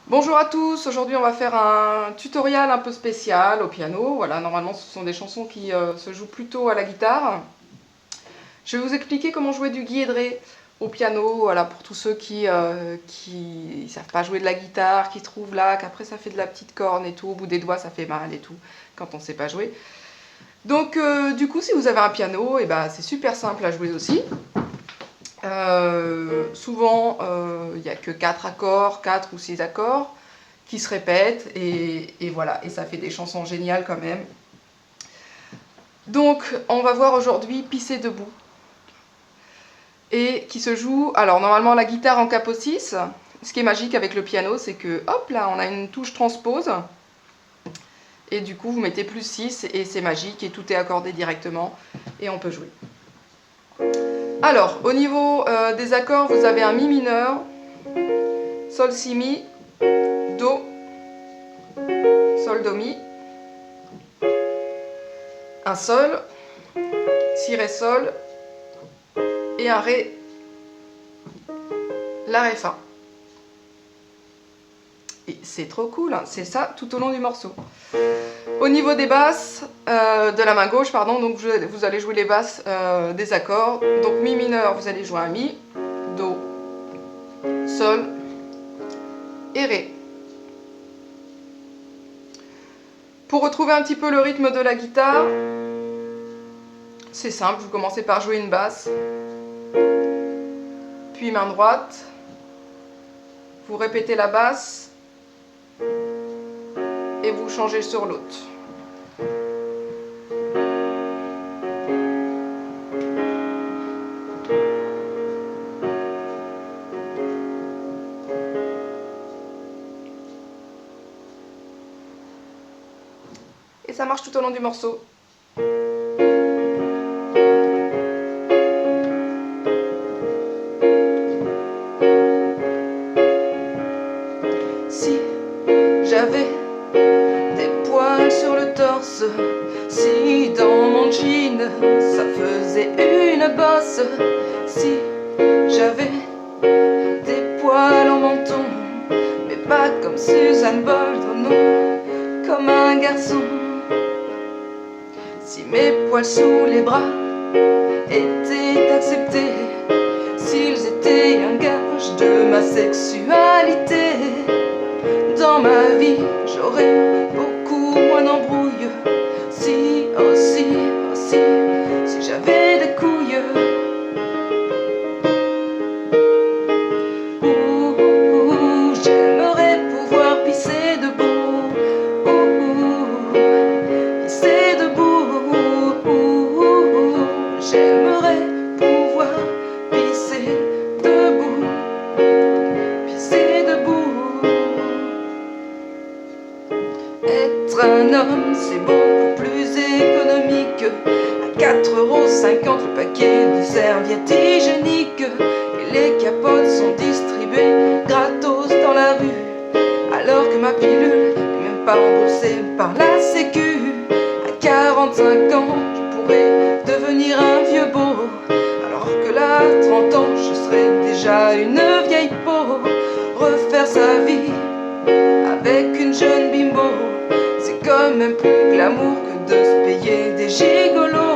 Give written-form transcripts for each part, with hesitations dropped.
Bonjour à tous, aujourd'hui on va faire un tutoriel un peu spécial au piano. Voilà, normalement ce sont des chansons qui se jouent plutôt à la guitare. Je vais vous expliquer comment jouer du guiedré au piano, voilà, pour tous ceux qui ne savent pas jouer de la guitare, qui trouvent là qu'après ça fait de la petite corne et tout, au bout des doigts ça fait mal et tout, quand on ne sait pas jouer. Donc du coup si vous avez un piano, c'est super simple à jouer aussi. Souvent, il n'y a que 4 accords, 4 ou 6 accords qui se répètent et voilà, et ça fait des chansons géniales quand même. Donc, on va voir aujourd'hui Pisser debout et qui se joue, alors normalement la guitare en capo 6. Ce qui est magique avec le piano, c'est que hop là, on a une touche transpose et du coup vous mettez plus 6 et c'est magique et tout est accordé directement et on peut jouer. Alors, au niveau des accords, vous avez un mi mineur, sol si mi, do, sol do mi, un sol, si ré sol et un ré, la ré fa. Et c'est trop cool, hein, c'est ça tout au long du morceau. Au niveau des basses, de la main gauche, pardon, donc vous allez jouer les basses des accords. Donc mi mineur, vous allez jouer un mi, do, sol et ré. Pour retrouver un petit peu le rythme de la guitare, c'est simple, vous commencez par jouer une basse, puis main droite, vous répétez la basse et vous changez sur l'autre. Et ça marche tout au long du morceau. Si j'avais des poils sur le torse, si dans mon jean ça faisait une bosse, si j'avais des poils en menton, mais pas comme Suzanne Bolt, non, comme un garçon. Si mes poils sous les bras étaient acceptés, s'ils étaient un gage de ma sexualité, dans ma vie j'aurais beaucoup moins d'embrouilles. Si, si j'avais des couilles. J'aimerais pouvoir pisser debout. Pisser debout. J'aimerais pouvoir pisser debout. Pisser debout. Être un homme, c'est beaucoup plus économique. À 4,50 € le paquet de serviettes hygiéniques. Et les capotes sont distribuées gratos dans la rue, alors que ma pilule n'est même pas remboursée par la sécu. À 45 ans, je pourrais devenir un vieux beau, alors que là, à 30 ans, je serais déjà une vieille peau. Refaire sa vie avec une jeune bimbo, c'est quand même plus glamour que de se payer des gigolos.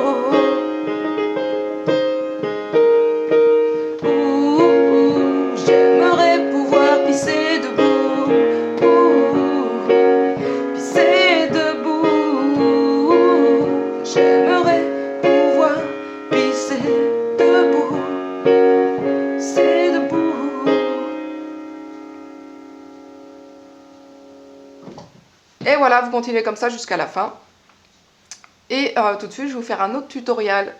J'aimerais pouvoir pisser debout. Pisser debout. J'aimerais pouvoir pisser debout. Pisser debout. Et voilà, vous continuez comme ça jusqu'à la fin. Et tout de suite, je vais vous faire un autre tutoriel